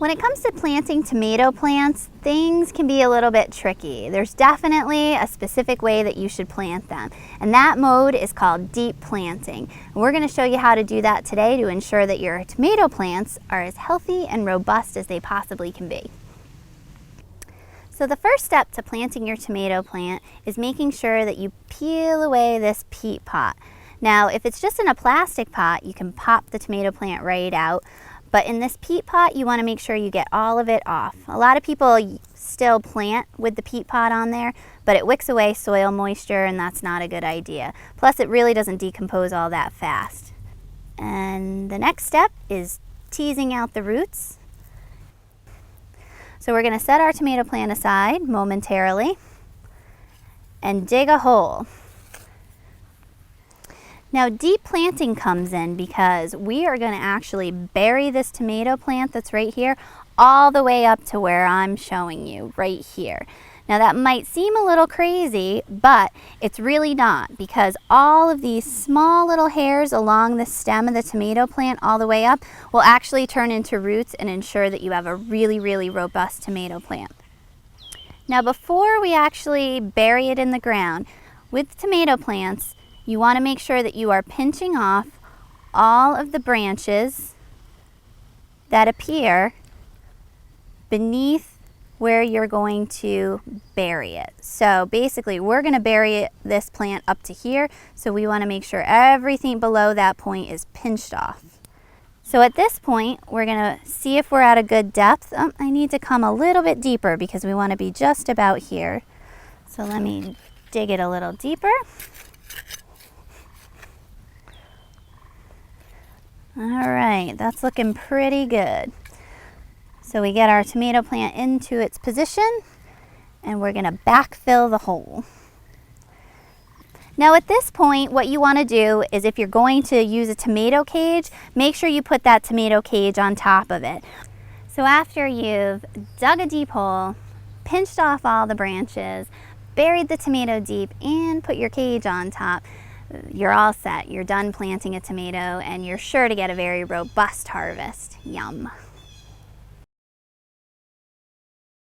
When it comes to planting tomato plants, things can be a little bit tricky. There's definitely a specific way that you should plant them, and that mode is called deep planting. And we're going to show you how to do that today to ensure that your tomato plants are as healthy and robust as they possibly can be. So the first step to planting your tomato plant is making sure that you peel away this peat pot. Now, if it's just in a plastic pot, you can pop the tomato plant right out. But in this peat pot, you want to make sure you get all of it off. A lot of people still plant with the peat pot on there, but it wicks away soil moisture and that's not a good idea. Plus, it really doesn't decompose all that fast. And the next step is teasing out the roots. So we're going to set our tomato plant aside momentarily and dig a hole. Now, deep planting comes in because we are going to actually bury this tomato plant that's right here all the way up to where I'm showing you right here. Now, that might seem a little crazy, but it's really not, because all of these small little hairs along the stem of the tomato plant all the way up will actually turn into roots and ensure that you have a really, really robust tomato plant. Now, before we actually bury it in the ground, with tomato plants, you want to make sure that you are pinching off all of the branches that appear beneath where you're going to bury it. So basically, we're going to bury this plant up to here, so we want to make sure everything below that point is pinched off. So at this point, we're going to see if we're at a good depth. I need to come a little bit deeper because we want to be just about here. So let me dig it a little deeper. All right, that's looking pretty good. So we get our tomato plant into its position and we're gonna backfill the hole. Now at this point, what you wanna do is, if you're going to use a tomato cage, make sure you put that tomato cage on top of it. So after you've dug a deep hole, pinched off all the branches, buried the tomato deep, and put your cage on top, you're all set. You're done planting a tomato and you're sure to get a very robust harvest. Yum.